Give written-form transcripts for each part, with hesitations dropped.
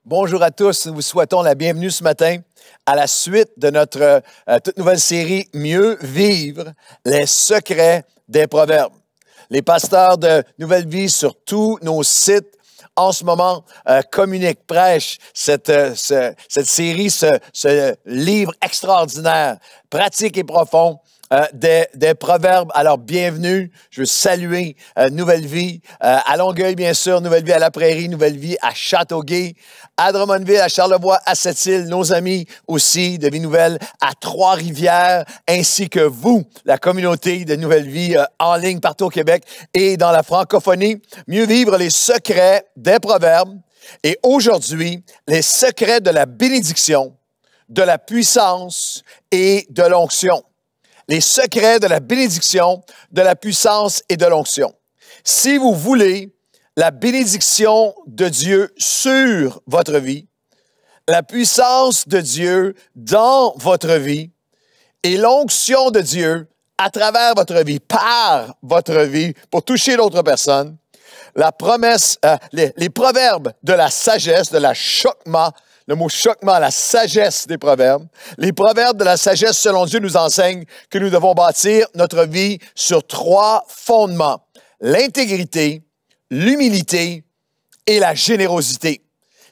Bonjour à tous, nous vous souhaitons la bienvenue ce matin à la suite de notre toute nouvelle série « Mieux vivre, les secrets des proverbes ». Les pasteurs de Nouvelle Vie sur tous nos sites en ce moment communiquent, prêchent cette série, ce livre extraordinaire, pratique et profond. Des proverbes. Alors, bienvenue. Je veux saluer Nouvelle Vie à Longueuil, bien sûr, Nouvelle Vie à La Prairie, Nouvelle Vie à Châteauguay, à Drummondville, à Charlevoix, à Sept-Îles, nos amis aussi de Vie Nouvelle à Trois-Rivières, ainsi que vous, la communauté de Nouvelle Vie en ligne partout au Québec et dans la francophonie. Mieux vivre les secrets des proverbes. Et aujourd'hui, les secrets de la bénédiction, de la puissance et de l'onction. Les secrets de la bénédiction, de la puissance et de l'onction. Si vous voulez la bénédiction de Dieu sur votre vie, la puissance de Dieu dans votre vie et l'onction de Dieu à travers votre vie, par votre vie, pour toucher d'autres personnes, la promesse, les proverbes de la sagesse, de la chokma, le mot chokma, la sagesse des proverbes. Les proverbes de la sagesse, selon Dieu, nous enseignent que nous devons bâtir notre vie sur trois fondements. L'intégrité, l'humilité et la générosité.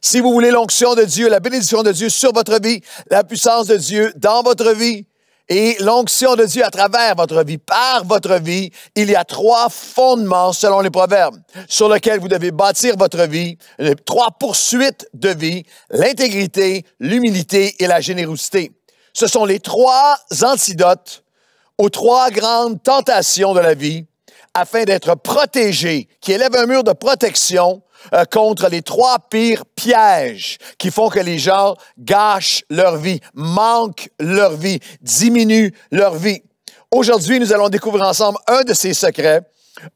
Si vous voulez l'onction de Dieu, la bénédiction de Dieu sur votre vie, la puissance de Dieu dans votre vie et l'onction de Dieu à travers votre vie, par votre vie, il y a trois fondements selon les proverbes sur lesquels vous devez bâtir votre vie, les trois poursuites de vie, l'intégrité, l'humilité et la générosité. Ce sont les trois antidotes aux trois grandes tentations de la vie afin d'être protégé, qui élève un mur de protection contre les trois pires pièges qui font que les gens gâchent leur vie, manquent leur vie, diminuent leur vie. Aujourd'hui, nous allons découvrir ensemble un de ces secrets,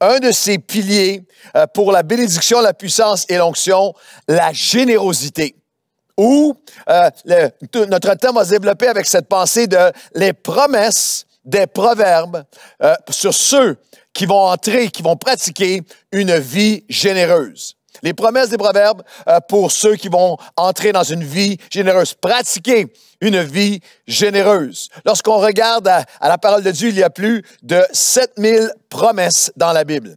un de ces piliers pour la bénédiction, la puissance et l'onction, la générosité. Où notre thème va se développer avec cette pensée de les promesses des proverbes sur ceux qui vont entrer, qui vont pratiquer une vie généreuse. Les promesses des proverbes pour ceux qui vont entrer dans une vie généreuse, pratiquer une vie généreuse. Lorsqu'on regarde à la parole de Dieu, il y a plus de 7000 promesses dans la Bible.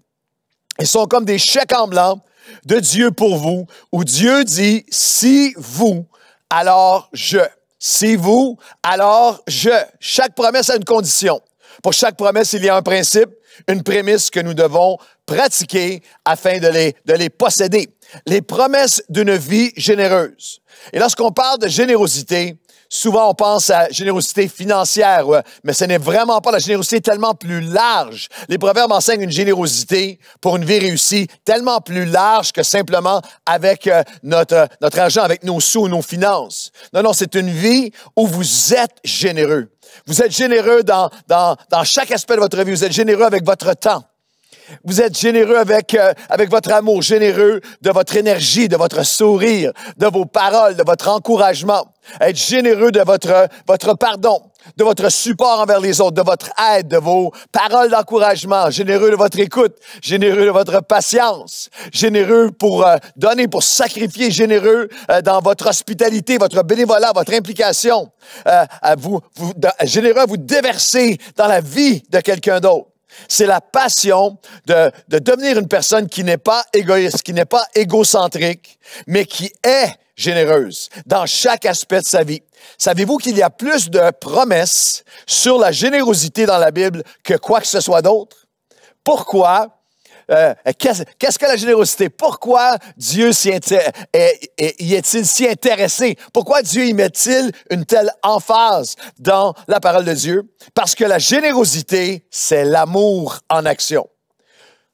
Ils sont comme des chèques en blanc de Dieu pour vous, où Dieu dit « si vous, alors je ». Si vous, alors je. Chaque promesse a une condition. Pour chaque promesse, il y a un principe, une prémisse que nous devons pratiquer afin de les posséder. Les promesses d'une vie généreuse. Et lorsqu'on parle de générosité, souvent on pense à générosité financière, mais ce n'est vraiment pas la générosité tellement plus large. Les proverbes enseignent une générosité pour une vie réussie tellement plus large que simplement avec notre argent, avec nos sous, nos finances. Non, c'est une vie où vous êtes généreux. Vous êtes généreux dans chaque aspect de votre vie. Vous êtes généreux avec votre temps. Vous êtes généreux avec votre amour, généreux de votre énergie, de votre sourire, de vos paroles, de votre encouragement. Être généreux de votre pardon, de votre support envers les autres, de votre aide, de vos paroles d'encouragement, généreux de votre écoute, généreux de votre patience, généreux pour donner, pour sacrifier, généreux dans votre hospitalité, votre bénévolat, votre implication, généreux à vous déverser dans la vie de quelqu'un d'autre. C'est la passion de devenir une personne qui n'est pas égoïste, qui n'est pas égocentrique, mais qui est généreuse dans chaque aspect de sa vie. Savez-vous qu'il y a plus de promesses sur la générosité dans la Bible que quoi que ce soit d'autre? Pourquoi? Qu'est-ce que la générosité? Pourquoi Dieu y est-il si intéressé? Pourquoi Dieu y met-il une telle emphase dans la parole de Dieu? Parce que la générosité, c'est l'amour en action.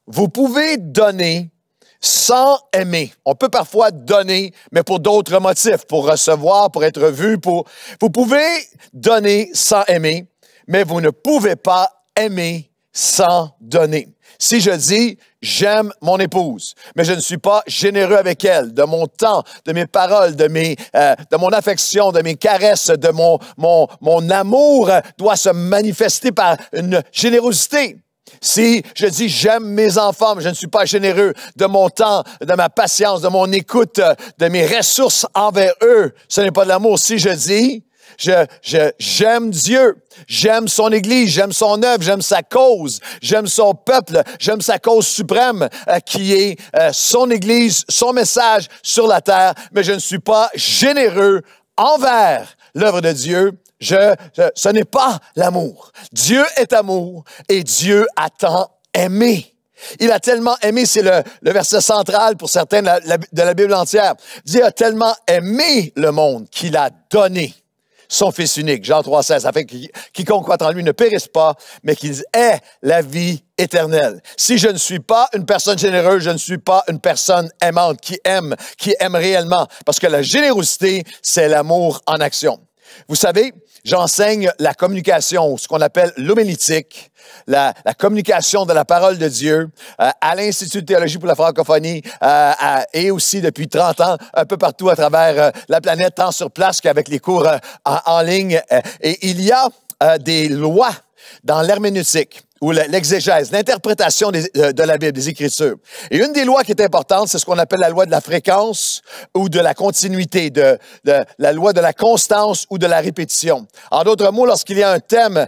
Vous pouvez donner sans aimer. On peut parfois donner, mais pour d'autres motifs, pour recevoir, pour être vu, Vous pouvez donner sans aimer, mais vous ne pouvez pas aimer sans donner. Si je dis « j'aime mon épouse », mais je ne suis pas généreux avec elle, de mon temps, de mes paroles, de mon affection, de mes caresses, de mon amour doit se manifester par une générosité. Si je dis j'aime mes enfants, mais je ne suis pas généreux de mon temps, de ma patience, de mon écoute, de mes ressources envers eux, ce n'est pas de l'amour. Si je dis j'aime Dieu, j'aime son Église, j'aime son œuvre, j'aime sa cause, j'aime son peuple, j'aime sa cause suprême qui est son Église, son message sur la terre, mais je ne suis pas généreux envers l'œuvre de Dieu, ce n'est pas l'amour. Dieu est amour et Dieu a tant aimé. Il a tellement aimé, c'est le verset central pour certains de la Bible entière. Dieu a tellement aimé le monde qu'il a donné son Fils unique, Jean 3,16, afin que quiconque croit en lui ne périsse pas, mais qu'il ait la vie éternelle. Si je ne suis pas une personne généreuse, je ne suis pas une personne aimante qui aime réellement, parce que la générosité, c'est l'amour en action. Vous savez, j'enseigne la communication, ce qu'on appelle l'homilétique, la communication de la parole de Dieu à l'Institut de théologie pour la francophonie et aussi depuis 30 ans, un peu partout à travers la planète, tant sur place qu'avec les cours en ligne. Et il y a des lois dans l'herméneutique ou l'exégèse, l'interprétation de la Bible, des Écritures. Et une des lois qui est importante, c'est ce qu'on appelle la loi de la fréquence ou de la continuité, de la loi de la constance ou de la répétition. En d'autres mots, lorsqu'il y a un thème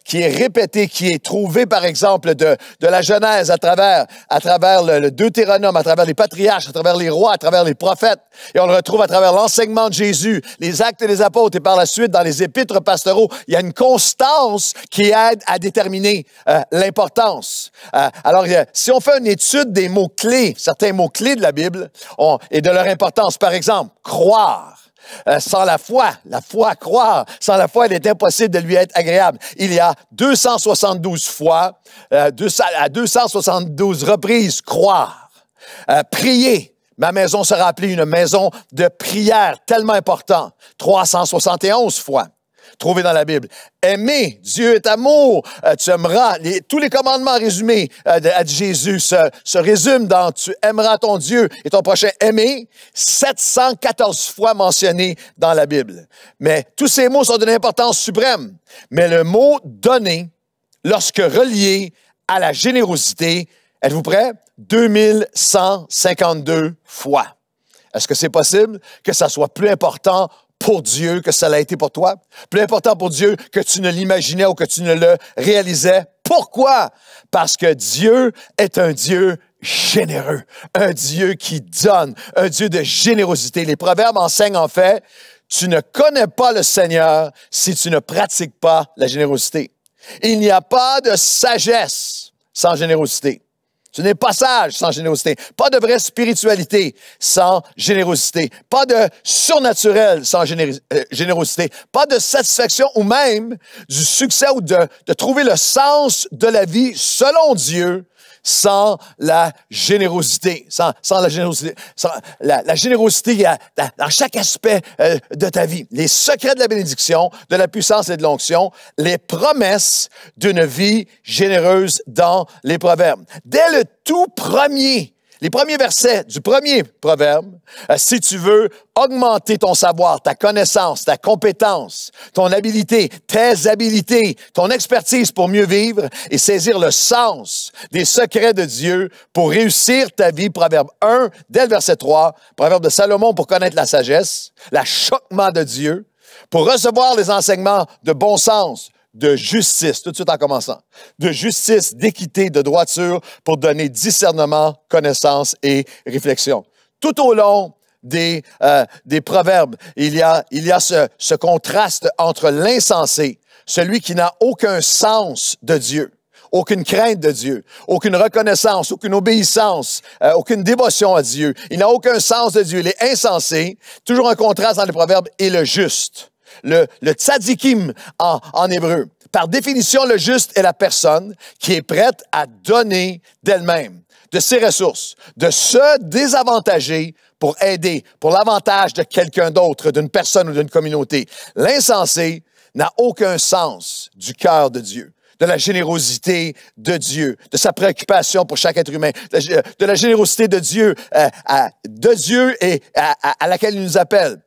qui est répété, qui est trouvé, par exemple, de la Genèse à travers le Deutéronome, à travers les patriarches, à travers les rois, à travers les prophètes, et on le retrouve à travers l'enseignement de Jésus, les actes des apôtres, et par la suite, dans les épîtres pastoraux, il y a une constance qui aide à déterminer l'importance. Alors, si on fait une étude des mots-clés, certains mots-clés de la Bible et de leur importance, par exemple, croire. Sans la foi, croire, sans la foi, il est impossible de lui être agréable. Il y a 272 fois, à 272 reprises, croire. Prier. Ma maison sera appelée une maison de prière, tellement important. 371 fois. Trouvé dans la Bible. Aimer, Dieu est amour, tu aimeras. Tous les commandements résumés à Jésus se résument dans tu aimeras ton Dieu et ton prochain. Aimer, 714 fois mentionné dans la Bible. Mais tous ces mots sont d'une importance suprême. Mais le mot donner, lorsque relié à la générosité, êtes-vous prêts? 2152 fois. Est-ce que c'est possible que ça soit plus important pour Dieu que ça l'a été pour toi? Plus important pour Dieu que tu ne l'imaginais ou que tu ne le réalisais. Pourquoi? Parce que Dieu est un Dieu généreux, un Dieu qui donne, un Dieu de générosité. Les Proverbes enseignent en fait, tu ne connais pas le Seigneur si tu ne pratiques pas la générosité. Il n'y a pas de sagesse sans générosité. Tu n'es pas sage sans générosité. Pas de vraie spiritualité sans générosité. Pas de surnaturel sans générosité. Pas de satisfaction ou même du succès ou de trouver le sens de la vie selon Dieu sans la générosité. Sans la générosité. La générosité dans chaque aspect de ta vie. Les secrets de la bénédiction, de la puissance et de l'onction, les promesses d'une vie généreuse dans les proverbes. Dès le tout premier, les premiers versets du premier proverbe, si tu veux augmenter ton savoir, ta connaissance, ta compétence, ton habilité, tes habilités, ton expertise pour mieux vivre et saisir le sens des secrets de Dieu pour réussir ta vie, Proverbe 1, dès le verset 3, Proverbe de Salomon pour connaître la sagesse, l'achoppement de Dieu, pour recevoir les enseignements de bon sens, de justice, tout de suite en commençant, de justice, d'équité, de droiture, pour donner discernement, connaissance et réflexion. Tout au long des proverbes, il y a ce contraste entre l'insensé, celui qui n'a aucun sens de Dieu, aucune crainte de Dieu, aucune reconnaissance, aucune obéissance, aucune dévotion à Dieu. Il n'a aucun sens de Dieu. Il est insensé, toujours un contraste dans les proverbes, et le juste. Le tzadikim en hébreu. Par définition, le juste est la personne qui est prête à donner d'elle-même, de ses ressources, de se désavantager pour aider, pour l'avantage de quelqu'un d'autre, d'une personne ou d'une communauté. L'insensé n'a aucun sens du cœur de Dieu, de la générosité de Dieu, de sa préoccupation pour chaque être humain, de la générosité de Dieu, et à laquelle il nous appelle.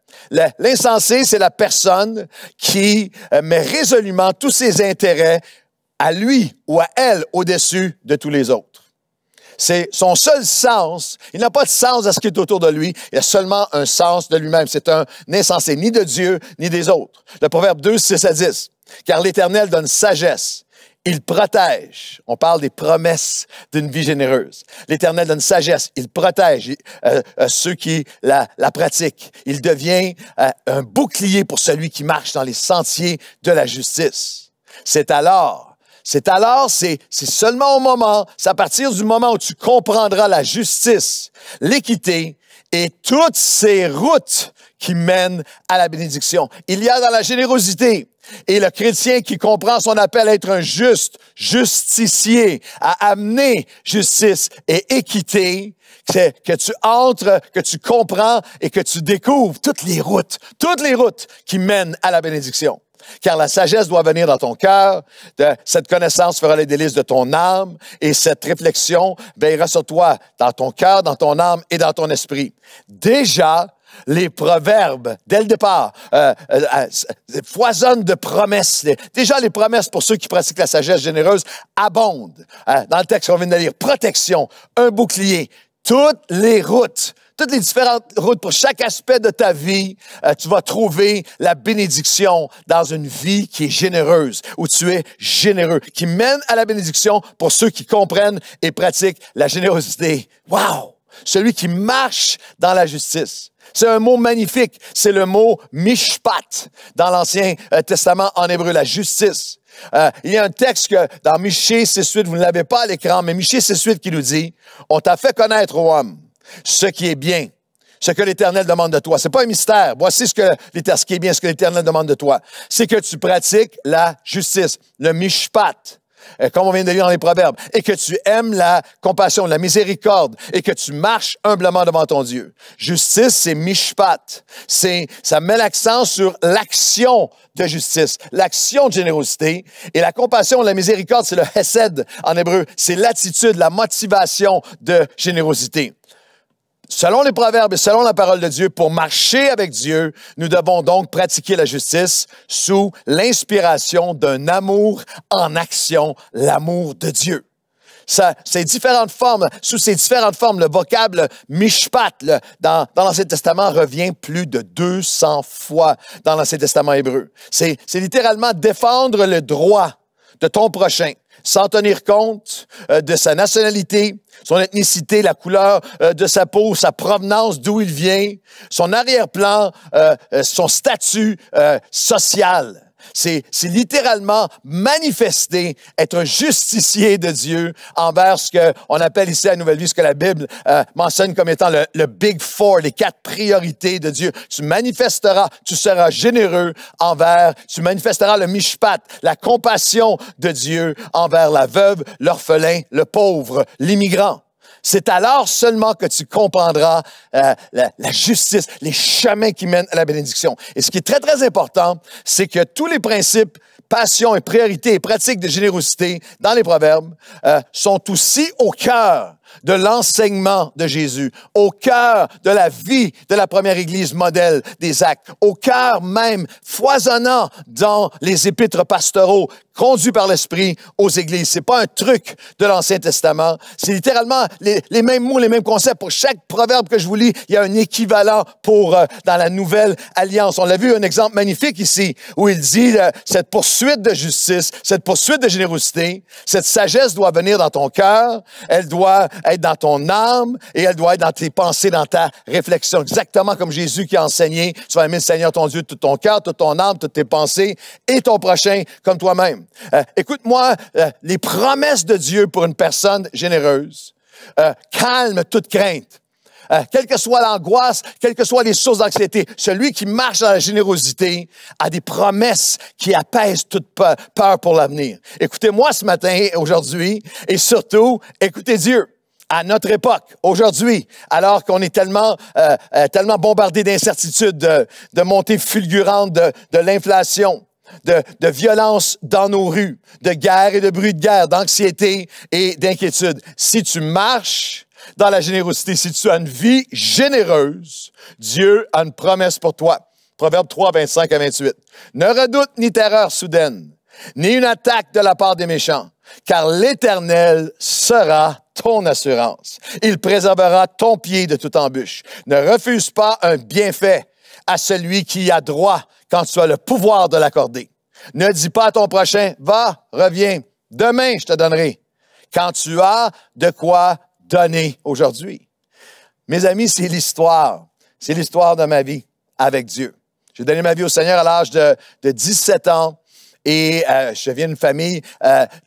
L'insensé, c'est la personne qui met résolument tous ses intérêts à lui ou à elle au-dessus de tous les autres. C'est son seul sens. Il n'a pas de sens à ce qui est autour de lui. Il a seulement un sens de lui-même. C'est un insensé, ni de Dieu, ni des autres. Le Proverbe 2, 6 à 10. Car l'Éternel donne sagesse. Il protège. On parle des promesses d'une vie généreuse. L'Éternel donne sagesse. Il protège ceux qui la pratiquent. Il devient un bouclier pour celui qui marche dans les sentiers de la justice. C'est seulement au moment, c'est à partir du moment où tu comprendras la justice, l'équité et toutes ces routes qui mènent à la bénédiction. Il y a dans la générosité et le chrétien qui comprend son appel à être un justicier, à amener justice et équité, que tu entres, que tu comprends et que tu découvres toutes les routes qui mènent à la bénédiction. Car la sagesse doit venir dans ton cœur, cette connaissance fera les délices de ton âme, et cette réflexion veillera sur toi dans ton cœur, dans ton âme et dans ton esprit. Déjà, les proverbes, dès le départ, foisonnent de promesses. Déjà, les promesses pour ceux qui pratiquent la sagesse généreuse abondent. Dans le texte qu'on vient de lire, protection, un bouclier, toutes les différentes routes pour chaque aspect de ta vie, tu vas trouver la bénédiction dans une vie qui est généreuse, où tu es généreux, qui mène à la bénédiction pour ceux qui comprennent et pratiquent la générosité. Wow! Celui qui marche dans la justice. C'est un mot magnifique. C'est le mot mishpat dans l'Ancien Testament en hébreu, la justice. Il y a un texte que dans Michée 6.8, vous ne l'avez pas à l'écran, mais Michée 6.8 qui nous dit « On t'a fait connaître, ô homme, ce qui est bien, ce que l'Éternel demande de toi. » C'est pas un mystère. Voici ce qui est bien, ce que l'Éternel demande de toi. C'est que tu pratiques la justice, le mishpat. Comme on vient de lire dans les Proverbes, et que tu aimes la compassion, la miséricorde, et que tu marches humblement devant ton Dieu. Justice, c'est mishpat. Ça met l'accent sur l'action de justice, l'action de générosité, et la compassion, la miséricorde, c'est le hesed en hébreu. C'est l'attitude, la motivation de générosité. Selon les Proverbes et selon la parole de Dieu, pour marcher avec Dieu, nous devons donc pratiquer la justice sous l'inspiration d'un amour en action, l'amour de Dieu. Sous ces différentes formes, le vocable mishpat dans l'Ancien Testament revient plus de 200 fois dans l'Ancien Testament hébreu. C'est littéralement défendre le droit de ton prochain, sans tenir compte de sa nationalité, son ethnicité, la couleur de sa peau, sa provenance, d'où il vient, son arrière-plan, son statut social. C'est littéralement manifester, être un justicier de Dieu envers ce qu'on appelle ici à la Nouvelle Vie, ce que la Bible mentionne comme étant le Big Four, les 4 priorités de Dieu. Tu manifesteras, tu seras généreux tu manifesteras le mishpat, la compassion de Dieu envers la veuve, l'orphelin, le pauvre, l'immigrant. C'est alors seulement que tu comprendras la justice, les chemins qui mènent à la bénédiction. Et ce qui est très, très important, c'est que tous les principes, passions et priorités et pratiques de générosité dans les Proverbes sont aussi au cœur de l'enseignement de Jésus, au cœur de la vie de la première Église modèle des Actes, au cœur même foisonnant dans les épîtres pastoraux conduits par l'Esprit aux Églises. C'est pas un truc de l'Ancien Testament. C'est littéralement les mêmes mots, les mêmes concepts. Pour chaque proverbe que je vous lis, il y a un équivalent dans la Nouvelle Alliance. On l'a vu, un exemple magnifique ici, où il dit cette poursuite de justice, cette poursuite de générosité, cette sagesse doit venir dans ton cœur, elle doit être dans ton âme et elle doit être dans tes pensées, dans ta réflexion. Exactement comme Jésus qui a enseigné, tu vas aimer le Seigneur ton Dieu de tout ton cœur, toute ton âme, toutes tes pensées et ton prochain comme toi-même. Écoute-moi, les promesses de Dieu pour une personne généreuse calment toute crainte. Quelle que soit l'angoisse, quelles que soient les sources d'anxiété, celui qui marche dans la générosité a des promesses qui apaisent toute peur pour l'avenir. Écoutez-moi ce matin, aujourd'hui, et surtout, écoutez Dieu. À notre époque, aujourd'hui, alors qu'on est tellement bombardé d'incertitudes, de montées fulgurantes de l'inflation, de violence dans nos rues, de guerre et de bruit de guerre, d'anxiété et d'inquiétude. Si tu marches dans la générosité, si tu as une vie généreuse, Dieu a une promesse pour toi. Proverbe 3, 25 à 28. Ne redoute ni terreur soudaine, ni une attaque de la part des méchants, car l'Éternel sera ton assurance. Il préservera ton pied de toute embûche. Ne refuse pas un bienfait à celui qui y a droit quand tu as le pouvoir de l'accorder. Ne dis pas à ton prochain, va, reviens, demain je te donnerai, quand tu as de quoi donner aujourd'hui. Mes amis, c'est l'histoire de ma vie avec Dieu. J'ai donné ma vie au Seigneur à l'âge de 17 ans. Et je viens d'une famille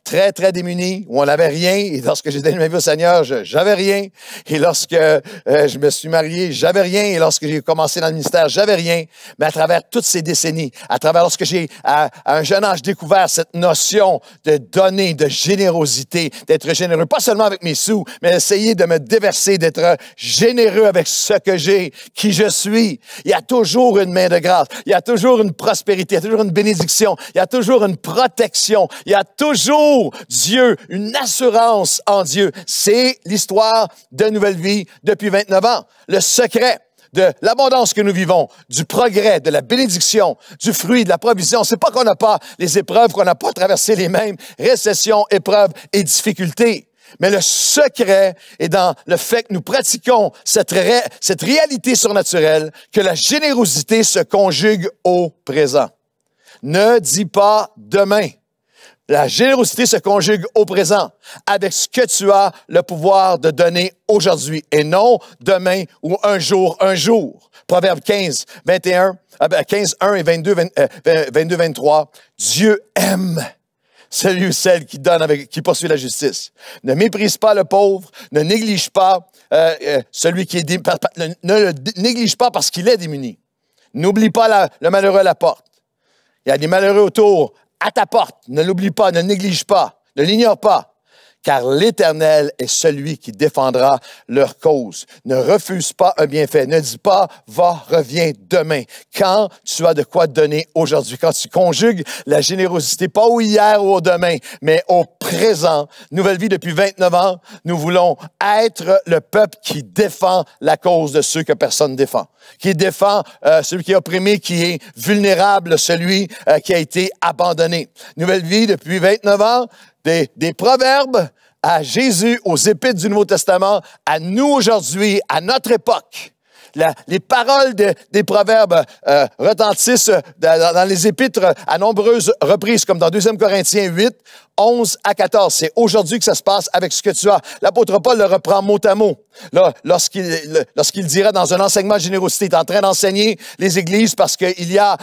très, très démunie, où on n'avait rien. Et lorsque j'ai donné ma vie au Seigneur, j'avais rien. Et lorsque je me suis marié, j'avais rien. Et lorsque j'ai commencé dans le ministère, j'avais rien. Mais à travers toutes ces décennies, lorsque j'ai, à un jeune âge, découvert cette notion de donner, de générosité, d'être généreux, pas seulement avec mes sous, mais essayer de me déverser, d'être généreux avec ce que j'ai, qui je suis. Il y a toujours une main de grâce. Il y a toujours une prospérité. Il y a toujours une bénédiction. Il y a toujours une protection. Il y a toujours Dieu, une assurance en Dieu. C'est l'histoire de Nouvelle Vie depuis 29 ans. Le secret de l'abondance que nous vivons, du progrès, de la bénédiction, du fruit, de la provision. C'est pas qu'on n'a pas les épreuves, qu'on n'a pas traversé les mêmes récessions, épreuves et difficultés. Mais le secret est dans le fait que nous pratiquons cette réalité surnaturelle, que la générosité se conjugue au présent. Ne dis pas demain. La générosité se conjugue au présent avec ce que tu as le pouvoir de donner aujourd'hui et non demain ou un jour. Proverbe 15, 1 et 22, 23. Dieu aime celui ou celle qui donne qui poursuit la justice. Ne méprise pas le pauvre, ne néglige pas celui qui est ne le néglige pas parce qu'il est démuni. N'oublie pas le malheureux à la porte. Il y a des malheureux autour, à ta porte. Ne l'oublie pas, ne le néglige pas, ne l'ignore pas. Car l'Éternel est celui qui défendra leur cause. Ne refuse pas un bienfait. Ne dis pas, va, reviens demain. Quand tu as de quoi donner aujourd'hui, quand tu conjugues la générosité, pas au hier ou au demain, mais au présent. Nouvelle Vie depuis 29 ans, nous voulons être le peuple qui défend la cause de ceux que personne ne défend. Qui défend celui qui est opprimé, qui est vulnérable, celui qui a été abandonné. Nouvelle Vie depuis 29 ans, des proverbes à Jésus, aux Épîtres du Nouveau Testament, à nous aujourd'hui, à notre époque. Les paroles des proverbes retentissent dans les Épîtres à nombreuses reprises, comme dans 2 Corinthiens 8, 11 à 14. C'est aujourd'hui que ça se passe avec ce que tu as. L'apôtre Paul le reprend mot à mot. Là, lorsqu'il dira dans un enseignement de générosité, il est en train d'enseigner les églises parce qu'il y a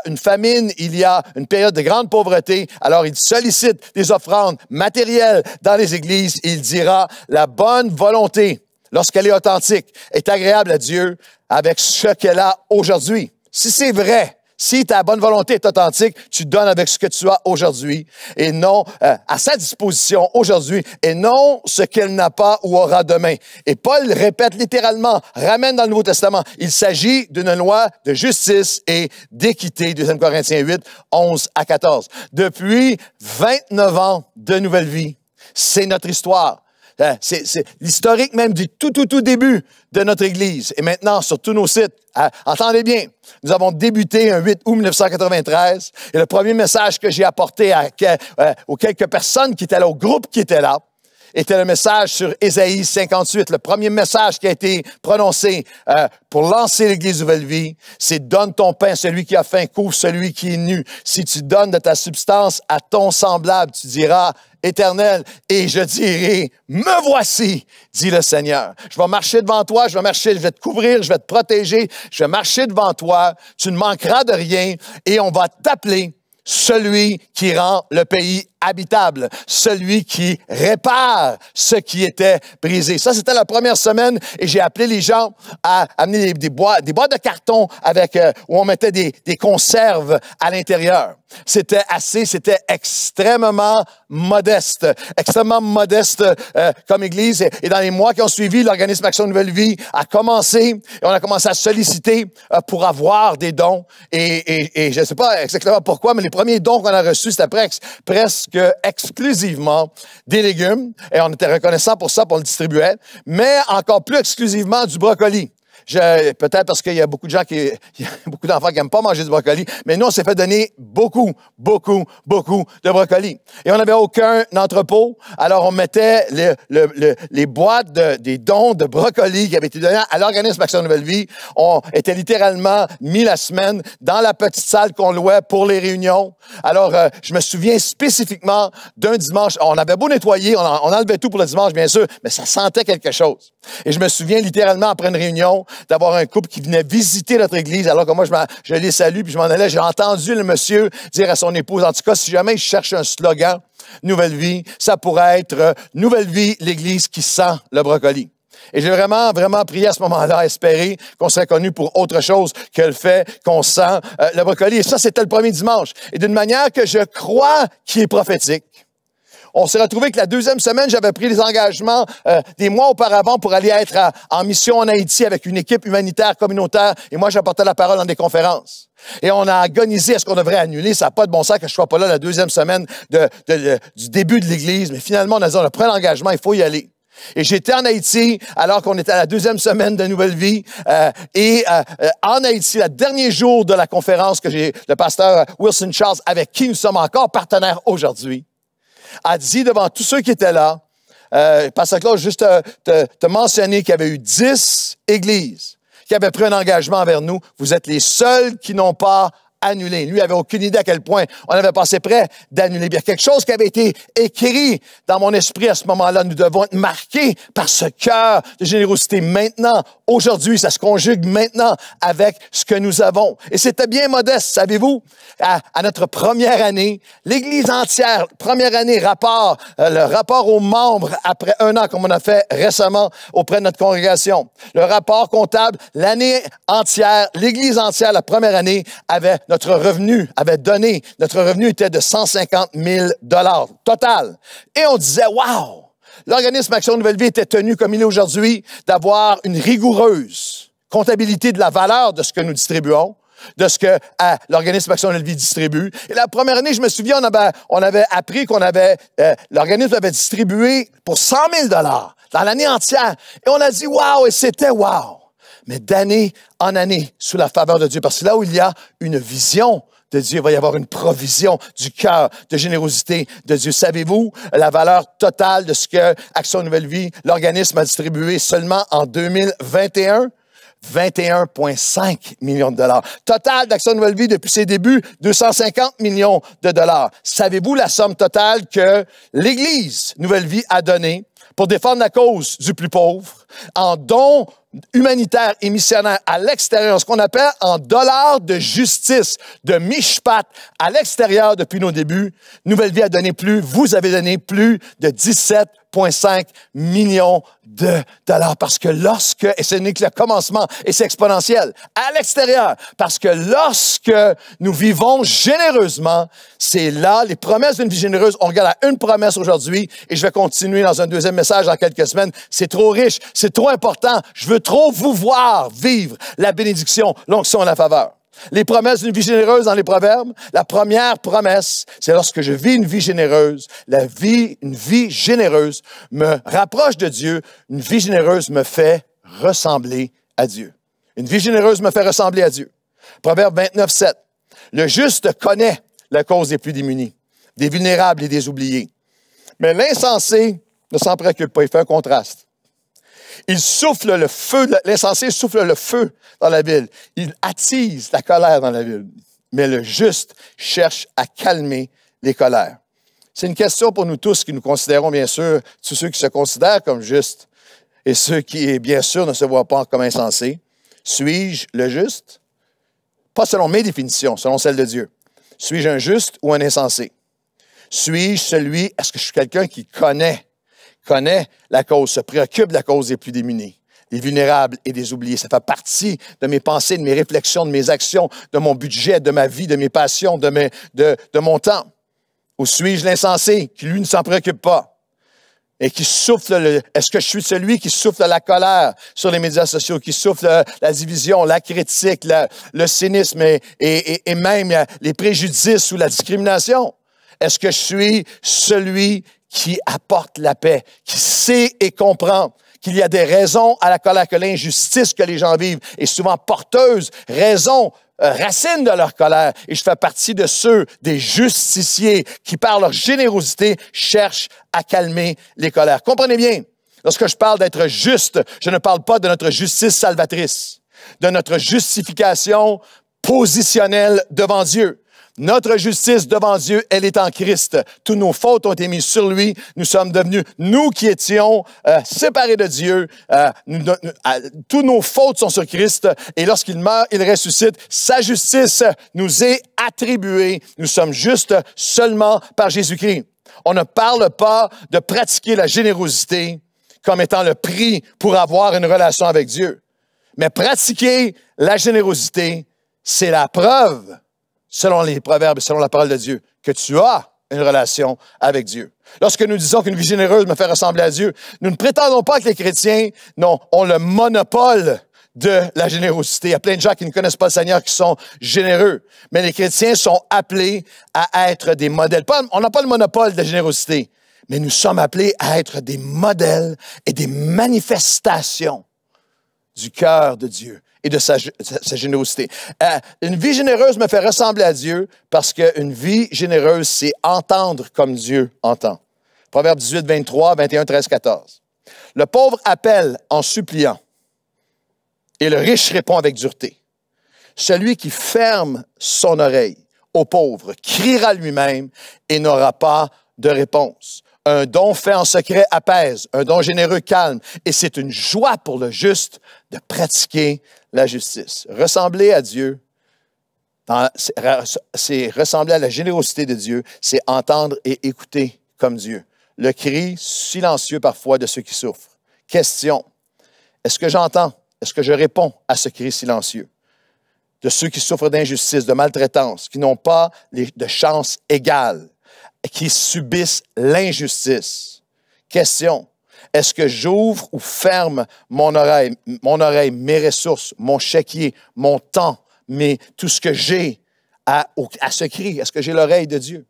une famine, il y a une période de grande pauvreté. Alors, il sollicite des offrandes matérielles dans les églises. Il dira la bonne volonté, lorsqu'elle est authentique, est agréable à Dieu avec ce qu'elle a aujourd'hui. Si c'est vrai, si ta bonne volonté est authentique, tu donnes avec ce que tu as aujourd'hui et non à sa disposition aujourd'hui et non ce qu'elle n'a pas ou aura demain. Et Paul répète littéralement, ramène dans le Nouveau Testament, il s'agit d'une loi de justice et d'équité, 2 Corinthiens 8, 11 à 14. Depuis 29 ans de Nouvelle Vie, c'est notre histoire. C'est l'historique même du tout début de notre Église. Et maintenant, sur tous nos sites, entendez bien, nous avons débuté un 8 août 1993. Et le premier message que j'ai apporté aux quelques personnes qui étaient là, au groupe qui était là, était le message sur Ésaïe 58. Le premier message qui a été prononcé pour lancer l'Église Nouvelle Vie, c'est « Donne ton pain, celui qui a faim, couvre celui qui est nu. Si tu donnes de ta substance à ton semblable, tu diras « Éternel, et je dirai, me voici, dit le Seigneur. Je vais marcher devant toi, je vais te couvrir, je vais te protéger, je vais marcher devant toi, tu ne manqueras de rien, et on va t'appeler celui qui rend le pays habitable, celui qui répare ce qui était brisé. Ça, c'était la première semaine et j'ai appelé les gens à amener des boîtes de carton où on mettait des conserves à l'intérieur. C'était extrêmement modeste comme Église. Et dans les mois qui ont suivi, l'organisme Action Nouvelle Vie a commencé et on a commencé à solliciter pour avoir des dons. Et je ne sais pas exactement pourquoi, mais les premiers dons qu'on a reçus, c'était presque exclusivement des légumes. Et on était reconnaissant pour ça, pour on le distribuait. Mais encore plus exclusivement du brocoli. peut-être parce qu'il y a beaucoup de gens il y a beaucoup d'enfants qui n'aiment pas manger du brocoli, mais nous, on s'est fait donner beaucoup de brocoli. Et on n'avait aucun entrepôt, alors on mettait les boîtes des dons de brocoli qui avaient été donnés à l'organisme Action Nouvelle Vie. On était littéralement mis la semaine dans la petite salle qu'on louait pour les réunions. Alors, je me souviens spécifiquement d'un dimanche, on avait beau nettoyer, on enlevait tout pour le dimanche, bien sûr, mais ça sentait quelque chose. Et je me souviens littéralement, après une réunion, d'avoir un couple qui venait visiter notre église, alors que moi, je les salue, puis je m'en allais. J'ai entendu le monsieur dire à son épouse, en tout cas, si jamais je cherche un slogan, Nouvelle Vie, ça pourrait être Nouvelle Vie, l'église qui sent le brocoli. Et j'ai vraiment prié à ce moment-là, espérer qu'on serait connu pour autre chose que le fait qu'on sent le brocoli. Et ça, c'était le premier dimanche. Et d'une manière que je crois qui est prophétique, on s'est retrouvé que la deuxième semaine, j'avais pris des engagements des mois auparavant pour aller être en mission en Haïti avec une équipe humanitaire communautaire. Et moi, j'apportais la parole dans des conférences. Et on a agonisé, est-ce qu'on devrait annuler? Ça n'a pas de bon sens que je ne sois pas là la deuxième semaine du début de l'Église. Mais finalement, on a dit, on a pris l'engagement, il faut y aller. Et j'étais en Haïti alors qu'on était à la deuxième semaine de Nouvelle Vie. En Haïti, le dernier jour de la conférence que j'ai, le pasteur Wilson Charles, avec qui nous sommes encore partenaires aujourd'hui, a dit devant tous ceux qui étaient là, pasteur Claude, juste te mentionner qu'il y avait eu 10 églises qui avaient pris un engagement envers nous. Vous êtes les seuls qui n'ont pas annulé. Lui avait aucune idée à quel point on avait passé près d'annuler. Il y a quelque chose qui avait été écrit dans mon esprit à ce moment-là. Nous devons être marqués par ce cœur de générosité maintenant, aujourd'hui. Ça se conjugue maintenant avec ce que nous avons. Et c'était bien modeste, savez-vous? À notre première année, l'Église entière, première année, le rapport aux membres après un an, comme on a fait récemment auprès de notre congrégation. Le rapport comptable, l'année entière, l'Église entière, la première année, avait notre revenu était de 150 000 $ total. Et on disait, wow! L'organisme Action Nouvelle Vie était tenu, comme il est aujourd'hui, d'avoir une rigoureuse comptabilité de la valeur de ce que nous distribuons, de ce que l'organisme Action Nouvelle Vie distribue. Et la première année, je me souviens, on avait appris l'organisme avait distribué pour 100 000 $ dans l'année entière. Et on a dit, wow! Et c'était wow! Mais d'année en année, sous la faveur de Dieu. Parce que là où il y a une vision de Dieu, il va y avoir une provision du cœur de générosité de Dieu. Savez-vous la valeur totale de ce que Action Nouvelle Vie, l'organisme, a distribué seulement en 2021? 21,5 millions de dollars. Total d'Action Nouvelle Vie depuis ses débuts, 250 millions de dollars. Savez-vous la somme totale que l'Église Nouvelle Vie a donnée pour défendre la cause du plus pauvre en dons humanitaires et missionnaires à l'extérieur, ce qu'on appelle en dollars de justice, de mishpat à l'extérieur depuis nos débuts? Nouvelle Vie a donné vous avez donné plus de 17,5 millions de dollars. Parce que et ce n'est que le commencement, et c'est exponentiel, à l'extérieur, parce que lorsque nous vivons généreusement, c'est là, les promesses d'une vie généreuse, on regarde à une promesse aujourd'hui, et je vais continuer dans un deuxième message dans quelques semaines. C'est trop riche, c'est trop important, je veux trop vous voir vivre la bénédiction, l'onction et la faveur. Les promesses d'une vie généreuse dans les Proverbes, la première promesse, c'est lorsque je vis une vie généreuse, une vie généreuse me rapproche de Dieu, une vie généreuse me fait ressembler à Dieu. Une vie généreuse me fait ressembler à Dieu. Proverbe 29, 7. Le juste connaît la cause des plus démunis, des vulnérables et des oubliés. Mais l'insensé ne s'en préoccupe pas, il fait un contraste. L'insensé souffle le feu dans la ville. Il attise la colère dans la ville. Mais le juste cherche à calmer les colères. C'est une question pour nous tous qui nous considérons, bien sûr, tous ceux qui se considèrent comme justes et ceux qui, bien sûr, ne se voient pas comme insensés. Suis-je le juste? Pas selon mes définitions, selon celles de Dieu. Suis-je un juste ou un insensé? Est-ce que je suis quelqu'un qui connaît la cause, se préoccupe de la cause des plus démunis, des vulnérables et des oubliés? Ça fait partie de mes pensées, de mes réflexions, de mes actions, de mon budget, de ma vie, de mes passions, de mon temps. Ou suis-je l'insensé qui, lui, ne s'en préoccupe pas et qui souffle est-ce que je suis celui qui souffle la colère sur les médias sociaux, qui souffle la division, la critique, le cynisme et même les préjudices ou la discrimination? Est-ce que je suis celui qui apporte la paix, qui sait et comprend qu'il y a des raisons à la colère, que l'injustice que les gens vivent est souvent porteuse, racine de leur colère. Et je fais partie de ceux, des justiciers, qui par leur générosité cherchent à calmer les colères. Comprenez bien, lorsque je parle d'être juste, je ne parle pas de notre justice salvatrice, de notre justification positionnelle devant Dieu. Notre justice devant Dieu, elle est en Christ. Toutes nos fautes ont été mises sur lui. Nous sommes devenus, nous qui étions séparés de Dieu, toutes nos fautes sont sur Christ. Et lorsqu'il meurt, il ressuscite. Sa justice nous est attribuée. Nous sommes justes seulement par Jésus-Christ. On ne parle pas de pratiquer la générosité comme étant le prix pour avoir une relation avec Dieu. Mais pratiquer la générosité, c'est la preuve, selon les proverbes et selon la parole de Dieu, que tu as une relation avec Dieu. Lorsque nous disons qu'une vie généreuse me fait ressembler à Dieu, nous ne prétendons pas que les chrétiens ont le monopole de la générosité. Il y a plein de gens qui ne connaissent pas le Seigneur qui sont généreux. Mais les chrétiens sont appelés à être des modèles. On n'a pas le monopole de la générosité, mais nous sommes appelés à être des modèles et des manifestations du cœur de Dieu et de sa générosité. Une vie généreuse me fait ressembler à Dieu parce qu'une vie généreuse, c'est entendre comme Dieu entend. Proverbe 18, 23, 21, 13, 14. Le pauvre appelle en suppliant et le riche répond avec dureté. Celui qui ferme son oreille au pauvre criera lui-même et n'aura pas de réponse. Un don fait en secret apaise, un don généreux calme, et c'est une joie pour le juste de pratiquer la justice. Ressembler à Dieu, c'est ressembler à la générosité de Dieu, c'est entendre et écouter comme Dieu. Le cri silencieux parfois de ceux qui souffrent. Question, est-ce que j'entends, est-ce que je réponds à ce cri silencieux de ceux qui souffrent d'injustice, de maltraitance, qui n'ont pas de chance égale, qui subissent l'injustice? Question, est-ce que j'ouvre ou ferme mon oreille, mes ressources, mon chéquier, mon temps, tout ce que j'ai à ce cri? Est-ce que j'ai l'oreille de Dieu?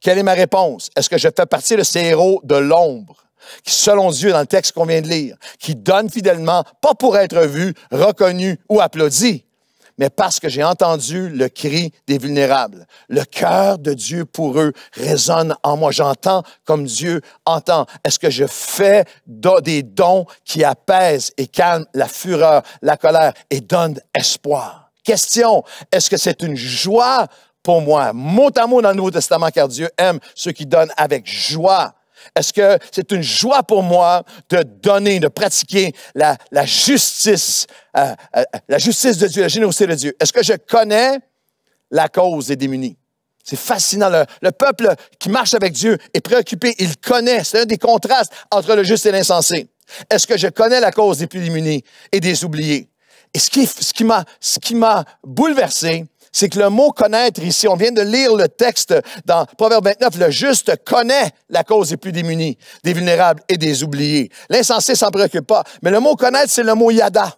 Quelle est ma réponse? Est-ce que je fais partie de ces héros de l'ombre qui, selon Dieu, dans le texte qu'on vient de lire, qui donnent fidèlement, pas pour être vus, reconnus ou applaudis, mais parce que j'ai entendu le cri des vulnérables. Le cœur de Dieu pour eux résonne en moi. J'entends comme Dieu entend. Est-ce que je fais des dons qui apaisent et calment la fureur, la colère et donnent espoir? Question, est-ce que c'est une joie pour moi, mot à mot dans le Nouveau Testament, car Dieu aime ceux qui donnent avec joie? Est-ce que c'est une joie pour moi de donner, de pratiquer la justice de Dieu, la générosité de Dieu? Est-ce que je connais la cause des démunis? C'est fascinant. Le peuple qui marche avec Dieu est préoccupé. Il connaît. C'est un des contrastes entre le juste et l'insensé. Est-ce que je connais la cause des plus démunis et des oubliés? Et ce qui m'a bouleversé, c'est que le mot « connaître » ici, on vient de lire le texte dans Proverbe 29, le juste connaît la cause des plus démunis, des vulnérables et des oubliés. L'insensé s'en préoccupe pas. Mais le mot « connaître », c'est le mot « yada ».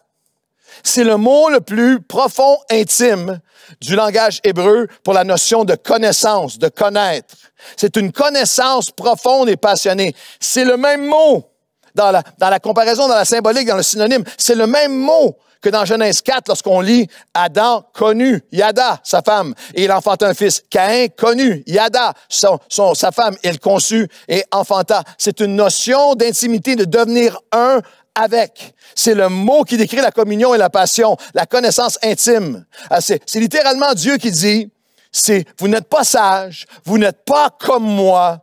C'est le mot le plus profond, intime du langage hébreu pour la notion de connaissance, de connaître. C'est une connaissance profonde et passionnée. C'est le même mot dans la comparaison, dans la symbolique, dans le synonyme. C'est le même mot que dans Genèse 4, lorsqu'on lit Adam connu Yada, sa femme, et il enfanta un fils. Caïn connu Yada, sa femme, il conçut et enfanta. C'est une notion d'intimité, de devenir un avec. C'est le mot qui décrit la communion et la passion, la connaissance intime. C'est littéralement Dieu qui dit, vous n'êtes pas sage, vous n'êtes pas comme moi,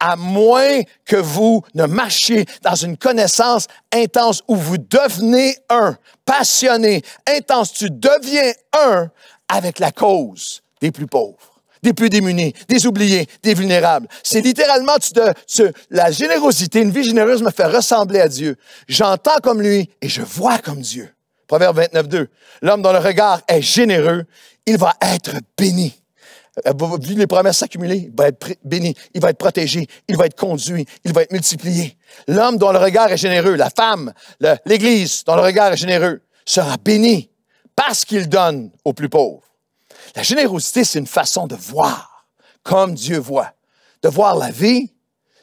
à moins que vous ne marchiez dans une connaissance intense où vous devenez un, passionné, intense. Tu deviens un avec la cause des plus pauvres, des plus démunis, des oubliés, des vulnérables. C'est littéralement la générosité, une vie généreuse me fait ressembler à Dieu. J'entends comme lui et je vois comme Dieu. Proverbe 29, 2. L'homme dont le regard est généreux, il va être béni. Vu les promesses s'accumuler, il va être béni, il va être protégé, il va être conduit, il va être multiplié. L'homme dont le regard est généreux, la femme, l'Église dont le regard est généreux, sera béni parce qu'il donne aux plus pauvres. La générosité, c'est une façon de voir comme Dieu voit. De voir la vie,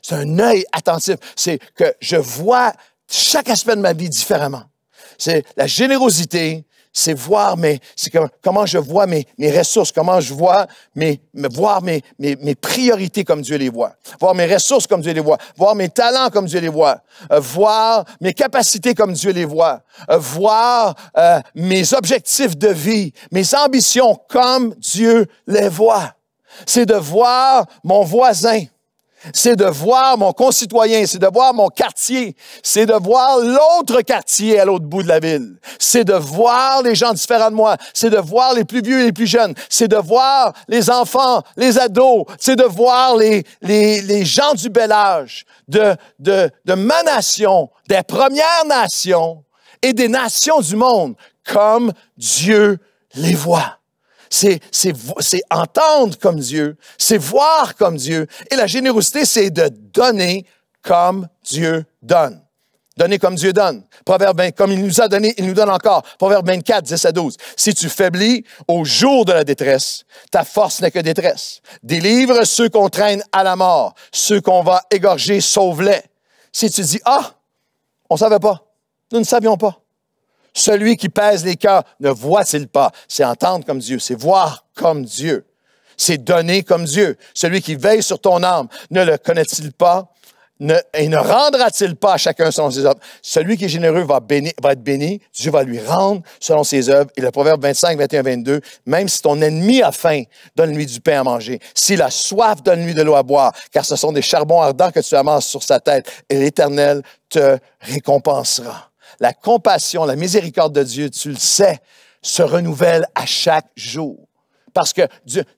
c'est un œil attentif. C'est que je vois chaque aspect de ma vie différemment. C'est la générosité, c'est voir comment je vois mes ressources, comment je vois voir mes priorités comme Dieu les voit, voir mes ressources comme Dieu les voit, voir mes talents comme Dieu les voit, voir mes capacités comme Dieu les voit, voir mes objectifs de vie, mes ambitions comme Dieu les voit. C'est de voir mon voisin. C'est de voir mon concitoyen, c'est de voir mon quartier, c'est de voir l'autre quartier à l'autre bout de la ville. C'est de voir les gens différents de moi, c'est de voir les plus vieux et les plus jeunes, c'est de voir les enfants, les ados, c'est de voir les gens du bel âge, de ma nation, des premières nations et des nations du monde, comme Dieu les voit. C'est entendre comme Dieu, c'est voir comme Dieu. Et la générosité, c'est de donner comme Dieu donne. Donner comme Dieu donne. Proverbe 20, comme il nous a donné, il nous donne encore. Proverbe 24, 10 à 12. Si tu faiblis au jour de la détresse, ta force n'est que détresse. Délivre ceux qu'on traîne à la mort. Ceux qu'on va égorger, sauve-les. Si tu dis, on ne savait pas. Nous ne savions pas. Celui qui pèse les cœurs ne voit-il pas? C'est entendre comme Dieu, c'est voir comme Dieu. C'est donner comme Dieu. Celui qui veille sur ton âme, ne le connaît-il pas? Et ne rendra-t-il pas à chacun selon ses œuvres? Celui qui est généreux va être béni, Dieu va lui rendre selon ses œuvres. Et le Proverbe 25, 21, 22, même si ton ennemi a faim, donne-lui du pain à manger. S'il a soif, donne-lui de l'eau à boire, car ce sont des charbons ardents que tu amasses sur sa tête, et l'Éternel te récompensera. La compassion, la miséricorde de Dieu, tu le sais, se renouvelle à chaque jour. Parce que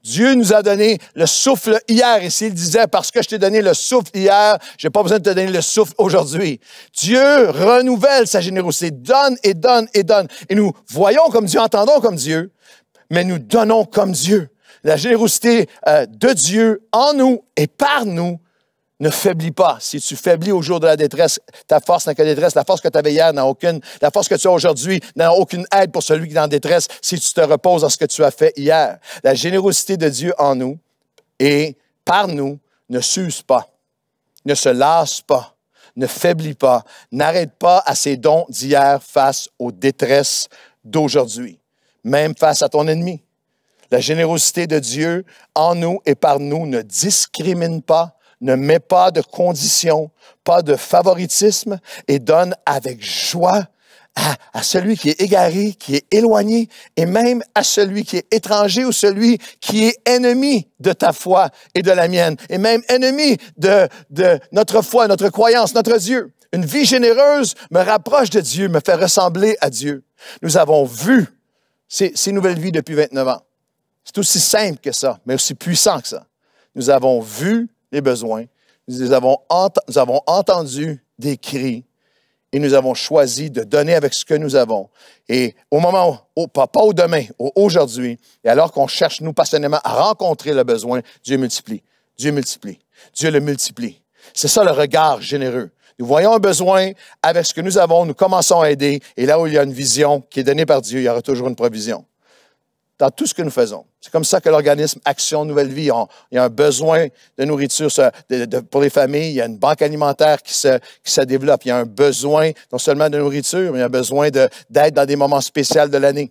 Dieu nous a donné le souffle hier. Et s'il disait, parce que je t'ai donné le souffle hier, je n'ai pas besoin de te donner le souffle aujourd'hui. Dieu renouvelle sa générosité, donne et donne et donne. Et nous voyons comme Dieu, entendons comme Dieu, mais nous donnons comme Dieu. La générosité de Dieu en nous et par nous ne faiblis pas. Si tu faiblis au jour de la détresse, ta force n'a que détresse. La force que tu avais hier n'a aucune. La force que tu as aujourd'hui n'a aucune aide pour celui qui est en détresse si tu te reposes dans ce que tu as fait hier. La générosité de Dieu en nous et par nous ne s'use pas, ne se lasse pas, ne faiblit pas, n'arrête pas à ses dons d'hier face aux détresses d'aujourd'hui, même face à ton ennemi. La générosité de Dieu en nous et par nous ne discrimine pas, ne met pas de conditions, pas de favoritisme et donne avec joie à celui qui est égaré, qui est éloigné et même à celui qui est étranger ou celui qui est ennemi de ta foi et de la mienne et même ennemi de notre foi, notre croyance, notre Dieu. Une vie généreuse me rapproche de Dieu, me fait ressembler à Dieu. Nous avons vu ces nouvelles vies depuis 29 ans. C'est aussi simple que ça, mais aussi puissant que ça. Nous avons vu les besoins, nous avons entendu des cris et nous avons choisi de donner avec ce que nous avons. Et au moment, pas au demain, au aujourd'hui, et alors qu'on cherche, nous, passionnément, à rencontrer le besoin, Dieu multiplie. Dieu multiplie. Dieu le multiplie. C'est ça le regard généreux. Nous voyons un besoin, avec ce que nous avons, nous commençons à aider, et là où il y a une vision qui est donnée par Dieu, il y aura toujours une provision. Dans tout ce que nous faisons. C'est comme ça que l'organisme Action Nouvelle Vie, il y a un besoin de nourriture pour les familles, il y a une banque alimentaire qui se développe, il y a un besoin non seulement de nourriture, mais il y a un besoin d'aide dans des moments spéciaux de l'année.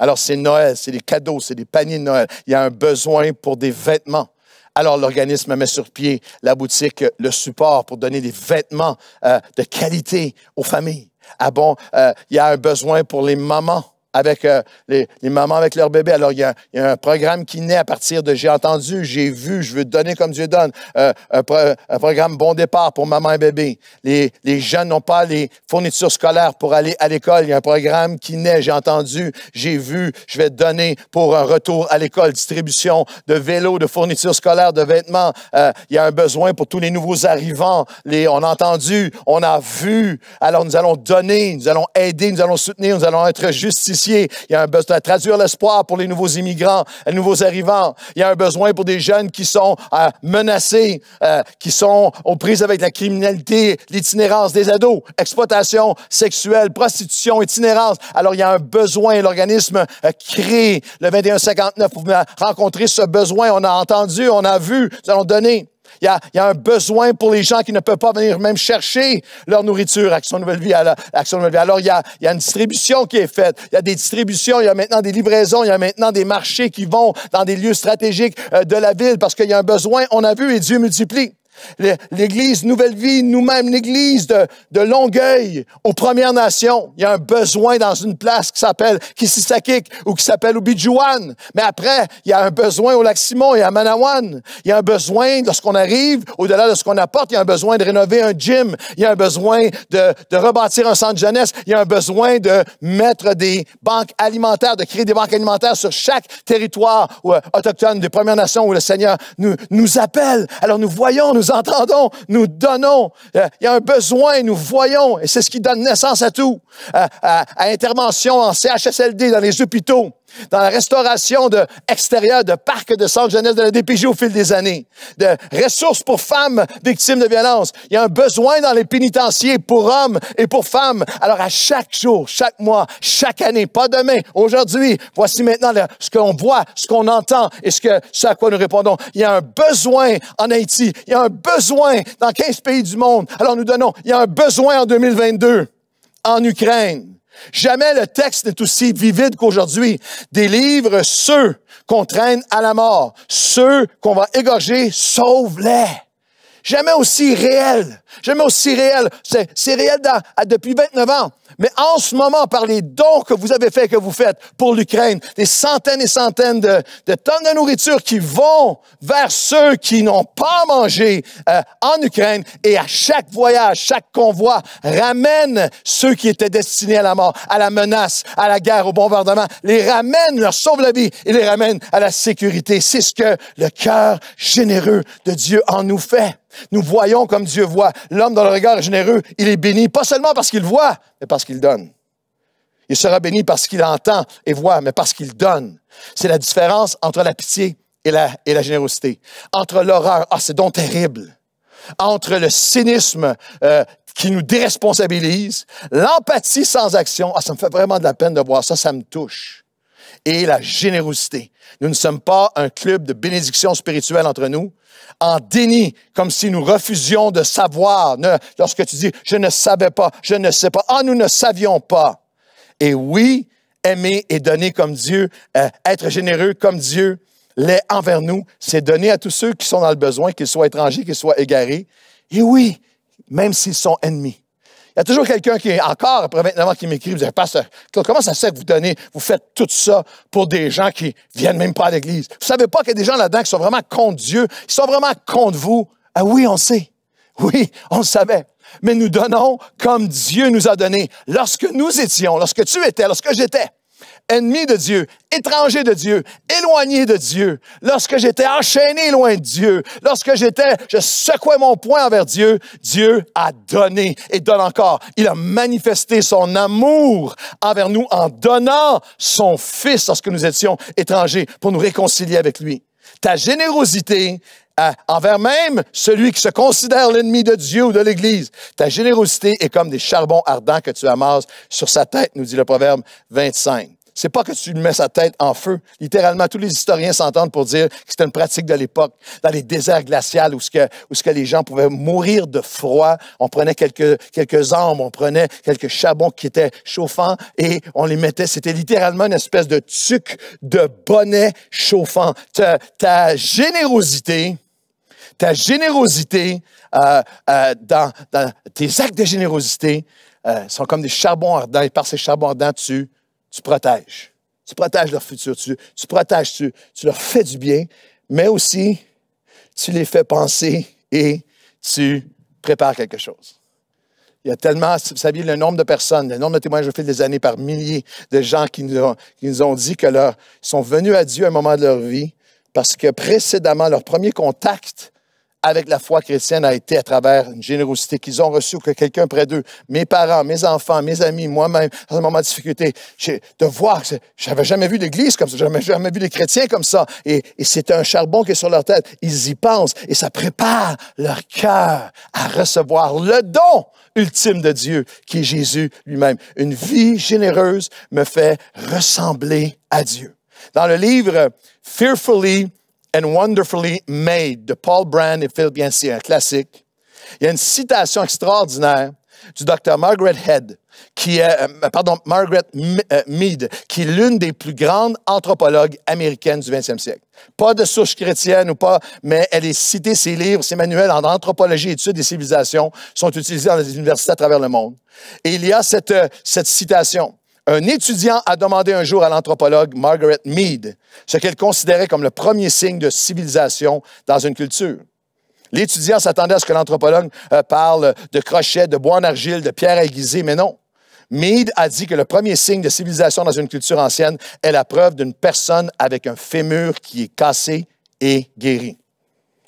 Alors c'est Noël, c'est des cadeaux, c'est des paniers de Noël. Il y a un besoin pour des vêtements. Alors l'organisme met sur pied la boutique, le support pour donner des vêtements de qualité aux familles. Il y a un besoin pour les mamans. Avec les mamans avec leurs bébés. Alors, il y a un programme qui naît à partir de « J'ai entendu, j'ai vu, je veux donner comme Dieu donne ». Un programme Bon Départ pour maman et bébé. Les jeunes n'ont pas les fournitures scolaires pour aller à l'école. Il y a un programme qui naît « J'ai entendu, j'ai vu, je vais donner pour un retour à l'école ». Distribution de vélos, de fournitures scolaires, de vêtements. Il y a un besoin pour tous les nouveaux arrivants. On a entendu, on a vu. Alors, nous allons donner, nous allons aider, nous allons soutenir, nous allons être justiciers. Il y a un besoin de traduire l'espoir pour les nouveaux immigrants, les nouveaux arrivants. Il y a un besoin pour des jeunes qui sont menacés, qui sont aux prises avec la criminalité, l'itinérance des ados, exploitation sexuelle, prostitution, itinérance. Alors, il y a un besoin. L'organisme crée le 2159 pour venir rencontrer ce besoin. On a entendu, on a vu, nous allons donner. Il y a un besoin pour les gens qui ne peuvent pas venir même chercher leur nourriture. Action Nouvelle Vie. Alors, il y a une distribution qui est faite. Il y a des distributions, il y a maintenant des livraisons, il y a maintenant des marchés qui vont dans des lieux stratégiques de la ville parce qu'il y a un besoin, on a vu, et Dieu multiplie. L'Église Nouvelle Vie, nous-mêmes, l'Église de Longueuil, aux Premières Nations, il y a un besoin dans une place qui s'appelle Kississakik ou qui s'appelle Obidjouan. Mais après, il y a un besoin au Lac-Simon et à Manawan. Il y a un besoin, lorsqu'on arrive, au-delà de ce qu'on apporte, il y a un besoin de rénover un gym. Il y a un besoin de rebâtir un centre jeunesse. Il y a un besoin de mettre des banques alimentaires, de créer des banques alimentaires sur chaque territoire autochtone des Premières Nations où le Seigneur nous appelle. Alors nous voyons, nous entendons, nous donnons. Il y a un besoin, nous voyons, et c'est ce qui donne naissance à tout. À intervention en CHSLD, dans les hôpitaux, dans la restauration extérieure de parcs de centres jeunesse de la DPJ au fil des années, de ressources pour femmes victimes de violences. Il y a un besoin dans les pénitenciers pour hommes et pour femmes. Alors à chaque jour, chaque mois, chaque année, pas demain, aujourd'hui, voici maintenant ce qu'on voit, ce qu'on entend et ce à quoi nous répondons. Il y a un besoin en Haïti, il y a un besoin dans 15 pays du monde. Alors nous donnons, il y a un besoin en 2022 en Ukraine. Jamais le texte n'est aussi vivide qu'aujourd'hui. Délivre ceux qu'on traîne à la mort. Ceux qu'on va égorger, sauve-les. Jamais aussi réel. Jamais aussi réel. C'est réel depuis 29 ans. Mais en ce moment, par les dons que vous avez faits, que vous faites pour l'Ukraine, des centaines et centaines de tonnes de nourriture qui vont vers ceux qui n'ont pas mangé en Ukraine. Et à chaque voyage, chaque convoi ramène ceux qui étaient destinés à la mort, à la menace, à la guerre, au bombardement, les ramène, leur sauve la vie et les ramène à la sécurité. C'est ce que le cœur généreux de Dieu en nous fait. Nous voyons comme Dieu voit. L'homme dans le regard est généreux, il est béni, pas seulement parce qu'il voit, mais parce qu'il donne. Il sera béni parce qu'il entend et voit, mais parce qu'il donne. C'est la différence entre la pitié et la générosité. Entre l'horreur, c'est donc terrible. Entre le cynisme qui nous déresponsabilise, l'empathie sans action, ça me fait vraiment de la peine de voir ça, ça me touche. Et la générosité. Nous ne sommes pas un club de bénédiction spirituelle entre nous, en déni, comme si nous refusions de savoir. Lorsque tu dis « je ne savais pas, je ne sais pas », nous ne savions pas. Et oui, aimer et donner comme Dieu, être généreux comme Dieu l'est envers nous, c'est donner à tous ceux qui sont dans le besoin, qu'ils soient étrangers, qu'ils soient égarés. Et oui, même s'ils sont ennemis. Il y a toujours quelqu'un qui est encore, après 29 ans, qui m'écrit, vous dites, pasteur, comment ça se fait que vous donnez, vous faites tout ça pour des gens qui viennent même pas à l'église? Vous savez pas qu'il y a des gens là-dedans qui sont vraiment contre Dieu, qui sont vraiment contre vous? Ah oui, on le sait. Oui, on le savait. Mais nous donnons comme Dieu nous a donné. Lorsque nous étions, lorsque tu étais, lorsque j'étais, ennemi de Dieu, étranger de Dieu, éloigné de Dieu, lorsque j'étais enchaîné loin de Dieu, je secouais mon poing envers Dieu, Dieu a donné et donne encore. Il a manifesté son amour envers nous en donnant son Fils lorsque nous étions étrangers pour nous réconcilier avec lui. Ta générosité envers même celui qui se considère l'ennemi de Dieu ou de l'Église, ta générosité est comme des charbons ardents que tu amasses sur sa tête, nous dit le Proverbe 25. C'est pas que tu lui mets sa tête en feu. Littéralement, tous les historiens s'entendent pour dire que c'était une pratique de l'époque, dans les déserts glaciaux où les gens pouvaient mourir de froid. On prenait quelques ambres, on prenait quelques charbons qui étaient chauffants et on les mettait. C'était littéralement une espèce de tuque de bonnet chauffant. Ta générosité, dans tes actes de générosité sont comme des charbons ardents et par ces charbons ardents, tu protèges. Tu protèges leur futur. Tu protèges, tu leur fais du bien, mais aussi, tu les fais penser et tu prépares quelque chose. Il y a tellement, vous savez, le nombre de personnes, le nombre de témoignages au fil des années par milliers de gens qui nous ont dit qu'ils sont venus à Dieu à un moment de leur vie parce que précédemment, leur premier contact avec la foi chrétienne a été à travers une générosité qu'ils ont reçue ou que quelqu'un près d'eux, mes parents, mes enfants, mes amis, moi-même, dans un moment de difficulté, de voir que j'avais jamais vu l'Église comme ça, j'avais jamais vu les chrétiens comme ça. Et c'est un charbon qui est sur leur tête. Ils y pensent et ça prépare leur cœur à recevoir le don ultime de Dieu qui est Jésus lui-même. Une vie généreuse me fait ressembler à Dieu. Dans le livre Fearfully and Wonderfully Made de Paul Brand et Philip Yancey, un classique. Il y a une citation extraordinaire du Dr. Margaret Mead, qui est l'une des plus grandes anthropologues américaines du 20e siècle. Pas de source chrétienne ou pas, mais elle est citée, ses livres, ses manuels en anthropologie et études des civilisations sont utilisés dans les universités à travers le monde. Et il y a cette citation. Un étudiant a demandé un jour à l'anthropologue Margaret Mead ce qu'elle considérait comme le premier signe de civilisation dans une culture. L'étudiant s'attendait à ce que l'anthropologue parle de crochets, de bois en argile, de pierres aiguisées, mais non. Mead a dit que le premier signe de civilisation dans une culture ancienne est la preuve d'une personne avec un fémur qui est cassé et guéri.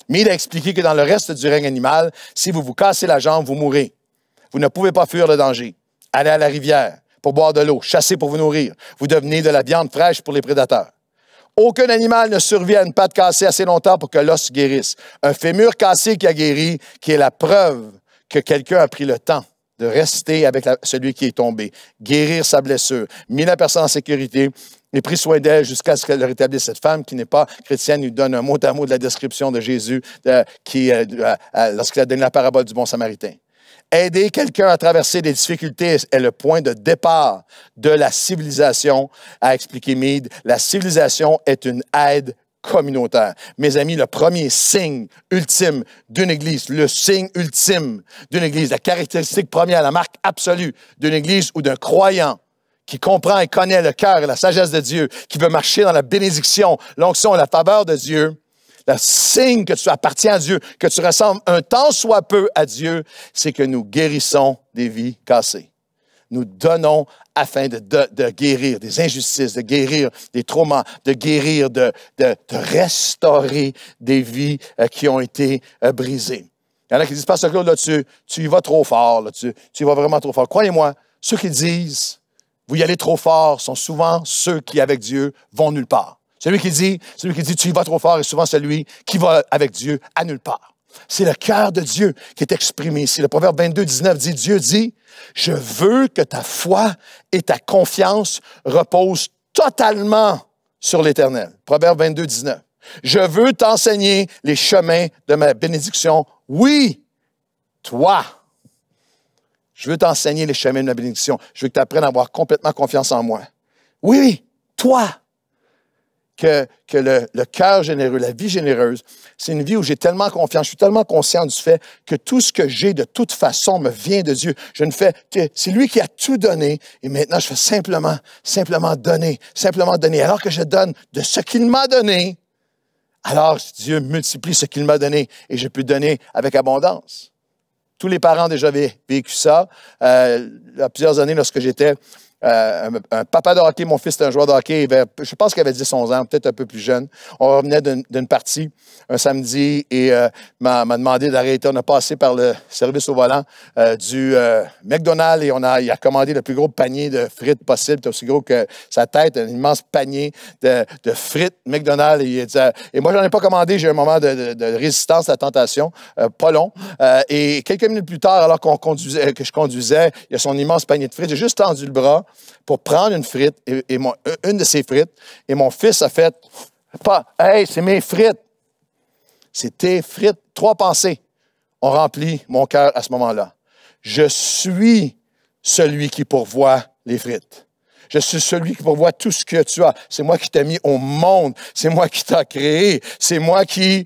Mead a expliqué que dans le reste du règne animal, si vous vous cassez la jambe, vous mourrez. Vous ne pouvez pas fuir le danger. Allez à la rivière pour boire de l'eau, chasser pour vous nourrir. Vous devenez de la viande fraîche pour les prédateurs. Aucun animal ne survit à une patte cassée assez longtemps pour que l'os guérisse. Un fémur cassé qui a guéri, qui est la preuve que quelqu'un a pris le temps de rester avec celui qui est tombé, guérir sa blessure, mis la personne en sécurité et pris soin d'elle jusqu'à ce qu'elle rétablisse. Cette femme qui n'est pas chrétienne lui donne un mot à mot de la description de Jésus lorsqu'il a donné la parabole du bon samaritain. Aider quelqu'un à traverser des difficultés est le point de départ de la civilisation, a expliqué Mead. La civilisation est une aide communautaire. Mes amis, le premier signe ultime d'une Église, le signe ultime d'une Église, la caractéristique première, la marque absolue d'une Église ou d'un croyant qui comprend et connaît le cœur et la sagesse de Dieu, qui veut marcher dans la bénédiction, l'onction et la faveur de Dieu, le signe que tu appartiens à Dieu, que tu ressembles un tant soit peu à Dieu, c'est que nous guérissons des vies cassées. Nous donnons afin de guérir des injustices, de guérir des traumas, de guérir, de restaurer des vies qui ont été brisées. Il y en a qui disent, Pasteur Claude, là, tu y vas trop fort, là, tu y vas vraiment trop fort. Croyez-moi, ceux qui disent, vous y allez trop fort, sont souvent ceux qui, avec Dieu, vont nulle part. Celui qui dit, tu y vas trop fort est souvent celui qui va avec Dieu à nulle part. C'est le cœur de Dieu qui est exprimé ici. Le Proverbe 22, 19 dit, Dieu dit, je veux que ta foi et ta confiance reposent totalement sur l'Éternel. Proverbe 22, 19. Je veux t'enseigner les chemins de ma bénédiction. Oui, toi. Je veux t'enseigner les chemins de ma bénédiction. Je veux que tu apprennes à avoir complètement confiance en moi. Oui, toi. Que le cœur généreux, la vie généreuse, c'est une vie où j'ai tellement confiance, je suis tellement conscient du fait que tout ce que j'ai de toute façon me vient de Dieu. Je ne fais que, c'est lui qui a tout donné et maintenant je fais simplement donner. Alors que je donne de ce qu'il m'a donné, alors Dieu multiplie ce qu'il m'a donné et je peux donner avec abondance. Tous les parents ont déjà vécu ça. Il y a plusieurs années, lorsque j'étais un papa de hockey, mon fils était un joueur de hockey, je pense qu'il avait 10-11 ans, peut-être un peu plus jeune. On revenait d'une partie un samedi et m'a demandé d'arrêter. On a passé par le service au volant du McDonald's et il a commandé le plus gros panier de frites possible. C'était aussi gros que sa tête, un immense panier de frites McDonald's. Et moi, je n'en ai pas commandé. J'ai eu un moment de résistance à la tentation, pas long. Et quelques minutes plus tard, alors que je conduisais, il y a son immense panier de frites. J'ai juste tendu le bras pour prendre une frite, une de ses frites, et mon fils a fait « Hey, c'est mes frites! » C'est tes frites. 3 pensées ont rempli mon cœur à ce moment-là. Je suis celui qui pourvoit les frites. Je suis celui qui pourvoit tout ce que tu as. C'est moi qui t'ai mis au monde. C'est moi qui t'ai créé. C'est moi qui...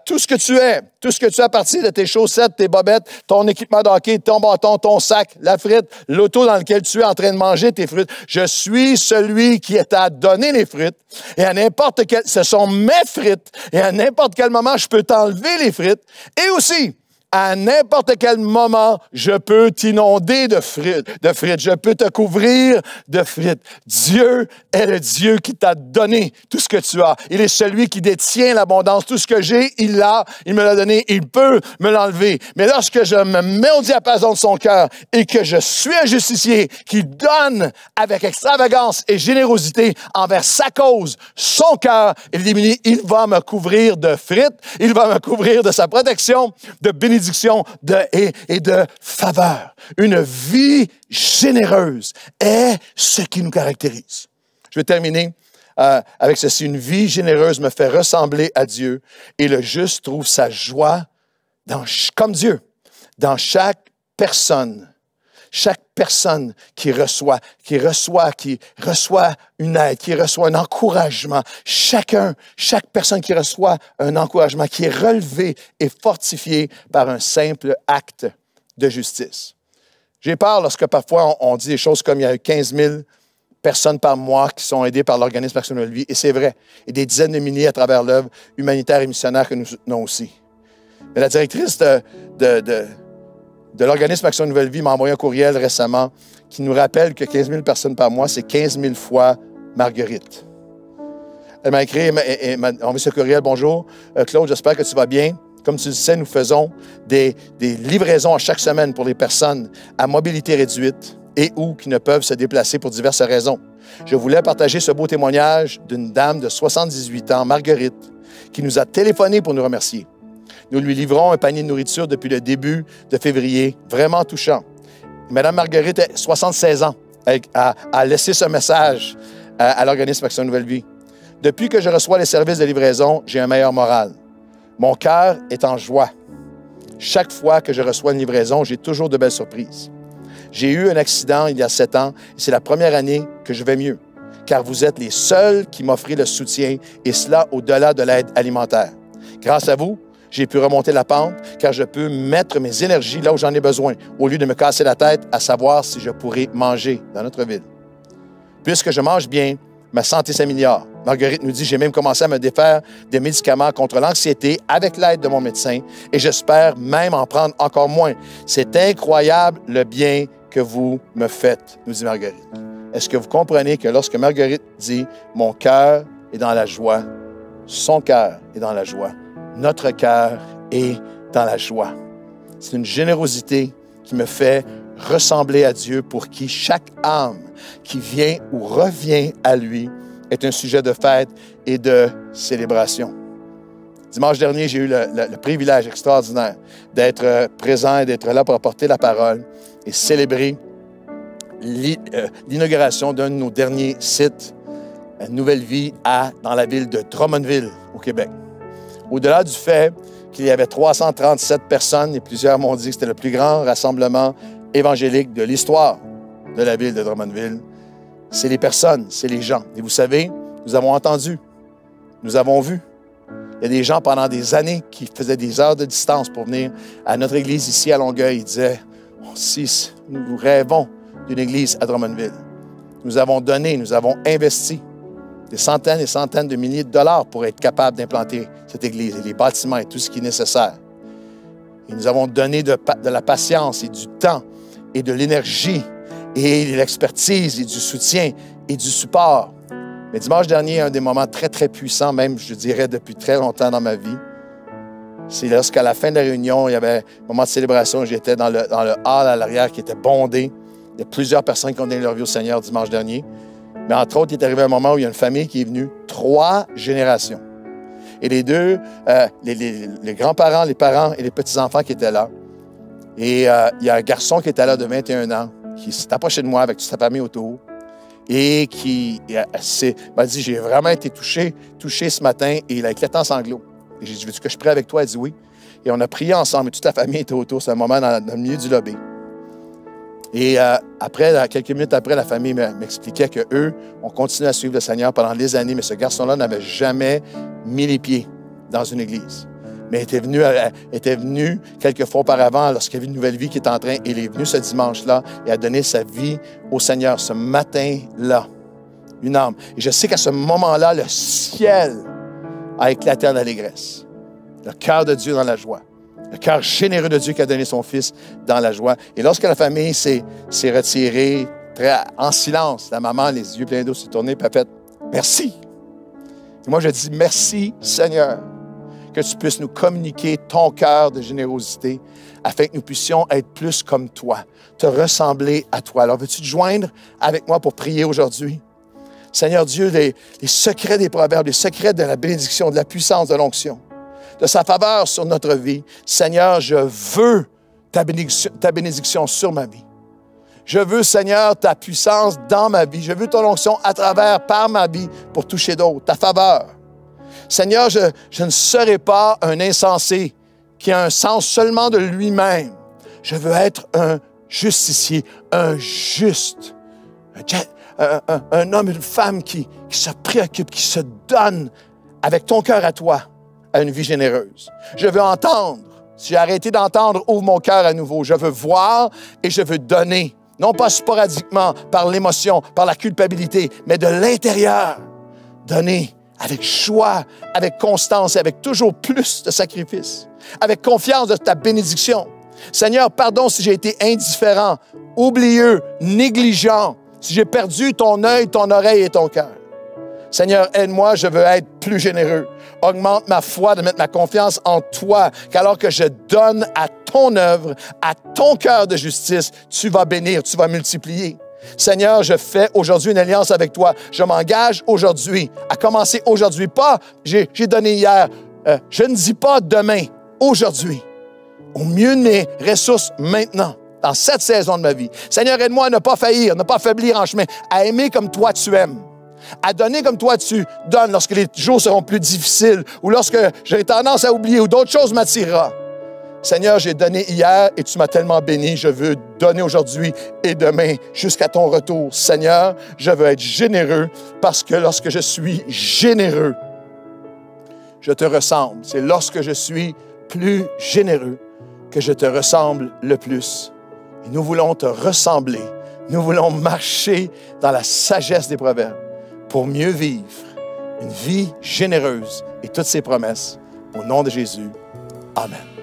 tout ce que tu es, tout ce que tu as à partir de tes chaussettes, tes bobettes, ton équipement de hockey, ton bâton, ton sac, la frite, l'auto dans lequel tu es en train de manger tes frites. Je suis celui qui t'a donné les frites. Et à n'importe quel... Ce sont mes frites. Et à n'importe quel moment, je peux t'enlever les frites. Et aussi... à n'importe quel moment, je peux t'inonder de frites. Je peux te couvrir de frites. Dieu est le Dieu qui t'a donné tout ce que tu as. Il est celui qui détient l'abondance. Tout ce que j'ai, il l'a. Il me l'a donné. Il peut me l'enlever. Mais lorsque je me mets au diapason de son cœur et que je suis un justicier qui donne avec extravagance et générosité envers sa cause, son cœur est diminué, il va me couvrir de frites. Il va me couvrir de sa protection, de bénédiction et de faveur. Une vie généreuse est ce qui nous caractérise. Je vais terminer avec ceci, une vie généreuse me fait ressembler à Dieu et le juste trouve sa joie comme Dieu, dans chaque personne qui reçoit une aide, qui reçoit un encouragement. Chaque personne qui reçoit un encouragement, qui est relevé et fortifié par un simple acte de justice. J'ai peur lorsque parfois on dit des choses comme il y a eu 15 000 personnes par mois qui sont aidées par l'Organisme Action Nouvelle Vie, et c'est vrai, et des dizaines de milliers à travers l'œuvre humanitaire et missionnaire que nous soutenons aussi. Mais la directrice de l'Organisme Action Nouvelle Vie m'a envoyé un courriel récemment qui nous rappelle que 15 000 personnes par mois, c'est 15 000 fois Marguerite. Elle m'a écrit et m'a envoyé ce courriel. « Bonjour, Claude, j'espère que tu vas bien. Comme tu le sais, nous faisons des livraisons à chaque semaine pour les personnes à mobilité réduite et ou qui ne peuvent se déplacer pour diverses raisons. Je voulais partager ce beau témoignage d'une dame de 78 ans, Marguerite, qui nous a téléphoné pour nous remercier. Nous lui livrons un panier de nourriture depuis le début de février, vraiment touchant. Madame Marguerite, 76 ans, a laissé ce message à l'Organisme Action Nouvelle Vie. Depuis que je reçois les services de livraison, j'ai un meilleur moral. Mon cœur est en joie. Chaque fois que je reçois une livraison, j'ai toujours de belles surprises. J'ai eu un accident il y a 7 ans et c'est la première année que je vais mieux, car vous êtes les seuls qui m'offrent le soutien et cela au-delà de l'aide alimentaire. Grâce à vous, j'ai pu remonter la pente car je peux mettre mes énergies là où j'en ai besoin, au lieu de me casser la tête à savoir si je pourrais manger dans notre ville. Puisque je mange bien, ma santé s'améliore. Marguerite nous dit, j'ai même commencé à me défaire des médicaments contre l'anxiété avec l'aide de mon médecin et j'espère même en prendre encore moins. C'est incroyable le bien que vous me faites, nous dit Marguerite. Est-ce que vous comprenez que lorsque Marguerite dit, mon cœur est dans la joie, son cœur est dans la joie, notre cœur est dans la joie. C'est une générosité qui me fait ressembler à Dieu pour qui chaque âme qui vient ou revient à lui est un sujet de fête et de célébration. Dimanche dernier, j'ai eu le privilège extraordinaire d'être présent et d'être là pour apporter la parole et célébrer l'inauguration d'un de nos derniers sites, Nouvelle Vie, dans la ville de Drummondville, au Québec. Au-delà du fait qu'il y avait 337 personnes, et plusieurs m'ont dit que c'était le plus grand rassemblement évangélique de l'histoire de la ville de Drummondville, c'est les personnes, c'est les gens. Et vous savez, nous avons entendu, nous avons vu. Il y a des gens pendant des années qui faisaient des heures de distance pour venir à notre église ici à Longueuil. Ils disaient, si nous rêvons d'une église à Drummondville. Nous avons donné, nous avons investi des centaines et centaines de milliers de dollars pour être capables d'implanter cette église et les bâtiments et tout ce qui est nécessaire. Et nous avons donné de la patience et du temps et de l'énergie et de l'expertise et du soutien et du support. Mais dimanche dernier, un des moments très, très puissants, même, je dirais, depuis très longtemps dans ma vie, c'est lorsqu'à la fin de la réunion, il y avait un moment de célébration, j'étais dans le hall à l'arrière qui était bondé. Il y a plusieurs personnes qui ont donné leur vie au Seigneur dimanche dernier. Mais entre autres, il est arrivé un moment où il y a une famille qui est venue, 3 générations. Et les deux, les grands-parents, les parents et les petits-enfants qui étaient là. Et il y a un garçon qui était là de 21 ans, qui s'est approché de moi avec toute sa famille autour et qui m'a dit, j'ai vraiment été touché ce matin, et il a éclaté en sanglots. Et j'ai dit, veux-tu que je prie avec toi? Il dit oui. Et on a prié ensemble et toute la famille était autour. C'est un moment dans le milieu du lobby. Et quelques minutes après, la famille m'expliquait qu'eux ont continué à suivre le Seigneur pendant des années, mais ce garçon-là n'avait jamais mis les pieds dans une église. Mais était venu quelques fois auparavant lorsqu'il y avait une nouvelle vie qui était en train. Il est venu ce dimanche-là et a donné sa vie au Seigneur ce matin-là. Une âme. Et je sais qu'à ce moment-là, le ciel a éclaté en allégresse. Le cœur de Dieu dans la joie. Le cœur généreux de Dieu qui a donné son Fils dans la joie. Et lorsque la famille s'est retirée en silence, la maman, les yeux pleins d'eau, s'est tournée et a fait « Merci ». Et moi, je dis « Merci, Seigneur, que tu puisses nous communiquer ton cœur de générosité afin que nous puissions être plus comme toi, te ressembler à toi. » Alors, veux-tu te joindre avec moi pour prier aujourd'hui? Seigneur Dieu, les secrets des proverbes, les secrets de la bénédiction, de la puissance de l'onction, de sa faveur sur notre vie. Seigneur, je veux ta bénédiction sur ma vie. Je veux, Seigneur, ta puissance dans ma vie. Je veux ton onction à travers, par ma vie, pour toucher d'autres, ta faveur. Seigneur, je ne serai pas un insensé qui a un sens seulement de lui-même. Je veux être un justicier, un juste, un homme, une femme qui se préoccupe, qui se donne avec ton cœur à toi, à une vie généreuse. Je veux entendre. Si j'ai arrêté d'entendre, ouvre mon cœur à nouveau. Je veux voir et je veux donner. Non pas sporadiquement, par l'émotion, par la culpabilité, mais de l'intérieur. Donner avec joie, avec constance et avec toujours plus de sacrifice. Avec confiance de ta bénédiction. Seigneur, pardon si j'ai été indifférent, oublieux, négligent, si j'ai perdu ton œil, ton oreille et ton cœur. Seigneur, aide-moi, je veux être plus généreux. Augmente ma foi de mettre ma confiance en toi, qu'alors que je donne à ton œuvre, à ton cœur de justice, tu vas bénir, tu vas multiplier. Seigneur, je fais aujourd'hui une alliance avec toi. Je m'engage aujourd'hui, à commencer aujourd'hui. Pas, j'ai donné hier. Je ne dis pas demain, aujourd'hui. Au mieux de mes ressources maintenant, dans cette saison de ma vie. Seigneur, aide-moi à ne pas faillir, ne pas faiblir en chemin, à aimer comme toi tu aimes. À donner comme toi tu donnes lorsque les jours seront plus difficiles ou lorsque j'ai tendance à oublier ou d'autres choses m'attireront. Seigneur, j'ai donné hier et tu m'as tellement béni. Je veux donner aujourd'hui et demain jusqu'à ton retour. Seigneur, je veux être généreux parce que lorsque je suis généreux, je te ressemble. C'est lorsque je suis plus généreux que je te ressemble le plus. Et nous voulons te ressembler. Nous voulons marcher dans la sagesse des proverbes pour mieux vivre une vie généreuse et toutes ses promesses. Au nom de Jésus, Amen.